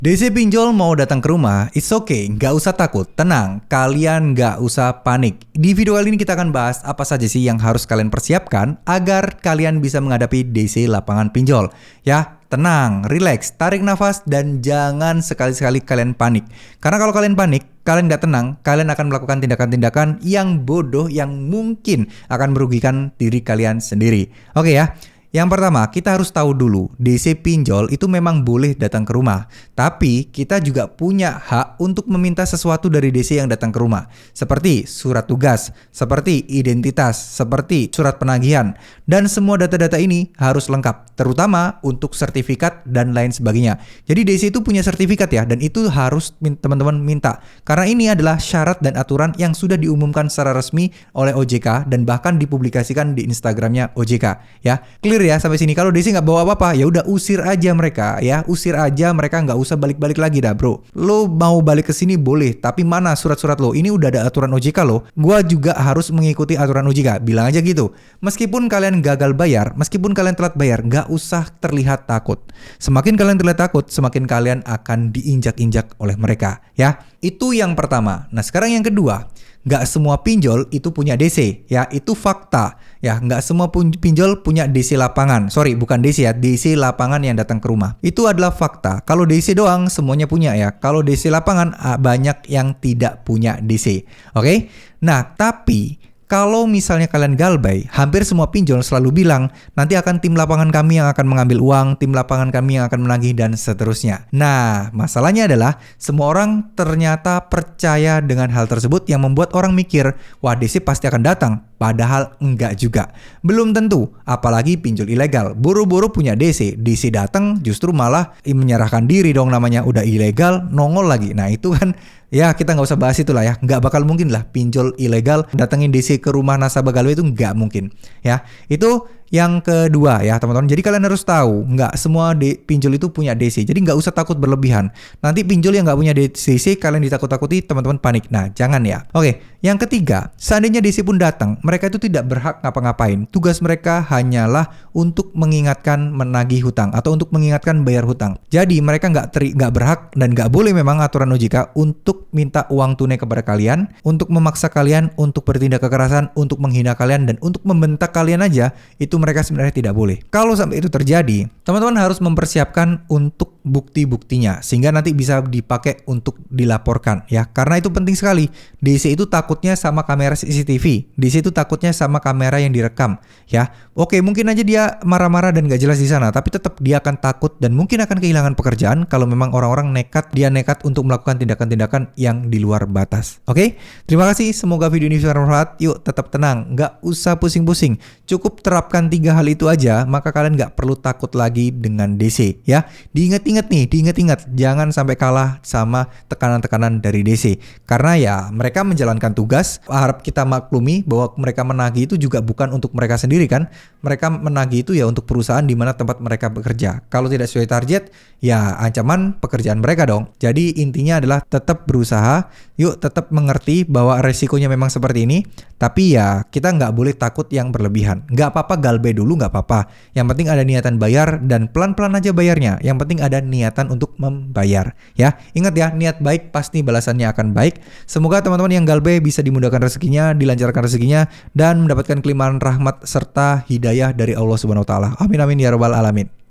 DC pinjol mau datang ke rumah, it's okay, nggak usah takut, tenang, kalian nggak usah panik. Di video kali ini kita akan bahas apa saja sih yang harus kalian persiapkan agar kalian bisa menghadapi DC lapangan pinjol. Ya, tenang, relax, tarik nafas, dan jangan sekali-sekali kalian panik. Karena kalau kalian panik, kalian nggak tenang, kalian akan melakukan tindakan-tindakan yang bodoh yang mungkin akan merugikan diri kalian sendiri. Oke ya. Yang pertama, kita harus tahu dulu, DC pinjol itu memang boleh datang ke rumah. Tapi, kita juga punya hak untuk meminta sesuatu dari DC yang datang ke rumah. Seperti surat tugas, seperti identitas, seperti surat penagihan. Dan semua data-data ini harus lengkap, terutama untuk sertifikat dan lain sebagainya. Jadi DC itu punya sertifikat ya, dan itu harus teman-teman minta. Karena ini adalah syarat dan aturan yang sudah diumumkan secara resmi oleh OJK dan bahkan dipublikasikan di Instagramnya OJK. Ya, clear ya sampai sini. Kalau DC nggak bawa apa-apa, ya udah usir aja mereka ya, usir aja mereka, nggak usah balik-balik lagi dah bro. Lo mau balik ke sini boleh, tapi mana surat-surat lo? Ini udah ada aturan OJK lo. Gua juga harus mengikuti aturan OJK. Bilang aja gitu. Meskipun kalian gagal bayar, meskipun kalian telat bayar, nggak usah terlihat takut. Semakin kalian terlihat takut, semakin kalian akan diinjak-injak oleh mereka ya. Itu yang pertama. Nah sekarang yang kedua, nggak semua pinjol itu punya DC ya, itu fakta ya. Nggak semua pinjol punya DC lapangan, sorry bukan DC ya, DC lapangan yang datang ke rumah. Itu adalah fakta. Kalau DC doang semuanya punya ya, kalau DC lapangan banyak yang tidak punya DC. Oke. Nah tapi kalau misalnya kalian galbay, hampir semua pinjol selalu bilang, nanti akan tim lapangan kami yang akan mengambil uang, tim lapangan kami yang akan menagih, dan seterusnya. Nah, masalahnya adalah, semua orang ternyata percaya dengan hal tersebut yang membuat orang mikir, wah DC pasti akan datang. Padahal enggak juga. Belum tentu, apalagi pinjol ilegal. Buru-buru punya DC datang justru malah menyerahkan diri dong, namanya udah ilegal, nongol lagi. Nah itu kan, ya kita nggak usah bahas itulah ya. Nggak bakal mungkin lah pinjol ilegal datengin DC ke rumah nasabah galbay, itu nggak mungkin ya. Itu yang kedua ya teman-teman. Jadi kalian harus tahu, nggak semua pinjol itu punya DC. Jadi nggak usah takut berlebihan. Nanti pinjol yang nggak punya DC kalian ditakut-takuti, teman-teman panik. Nah jangan ya. Oke, yang ketiga, seandainya DC pun datang, mereka itu tidak berhak ngapa-ngapain. Tugas mereka hanyalah untuk mengingatkan menagih hutang atau untuk mengingatkan bayar hutang. Jadi mereka nggak berhak dan nggak boleh memang aturan OJK untuk minta uang tunai kepada kalian, untuk memaksa kalian untuk bertindak kekerasan, untuk menghina kalian, dan untuk membentak kalian aja. Itu mereka sebenarnya tidak boleh. Kalau sampai itu terjadi, teman-teman harus mempersiapkan untuk bukti-buktinya sehingga nanti bisa dipakai untuk dilaporkan ya. Karena itu penting sekali. DC itu takutnya sama kamera CCTV. DC itu takutnya sama kamera yang direkam ya. Oke, mungkin aja dia marah-marah dan gak jelas di sana, tapi tetap dia akan takut dan mungkin akan kehilangan pekerjaan kalau memang orang-orang nekat untuk melakukan tindakan-tindakan yang di luar batas. Oke? Terima kasih, semoga video ini bermanfaat. Yuk tetap tenang, gak usah pusing-pusing. Cukup terapkan 3 hal itu aja, maka kalian gak perlu takut lagi dengan DC ya. Diingat-ingat, jangan sampai kalah sama tekanan-tekanan dari DC. Karena ya mereka menjalankan tugas, harap kita maklumi bahwa mereka menagih itu juga bukan untuk mereka sendiri kan. Mereka menagih itu ya untuk perusahaan di mana tempat mereka bekerja. Kalau tidak sesuai target, ya ancaman pekerjaan mereka dong. Jadi intinya adalah tetap berusaha, yuk tetap mengerti bahwa resikonya memang seperti ini. Tapi ya kita nggak boleh takut yang berlebihan. Nggak apa-apa galbay dulu, nggak apa-apa. Yang penting ada niatan bayar dan pelan-pelan aja bayarnya. Yang penting ada niatan untuk membayar ya. Ingat ya, niat baik pasti balasannya akan baik. Semoga teman-teman yang galbay bisa dimudahkan rezekinya, dilancarkan rezekinya, dan mendapatkan kelimpahan rahmat serta hidayah dari Allah Subhanahu wa taala. Amin amin ya rabbal alamin.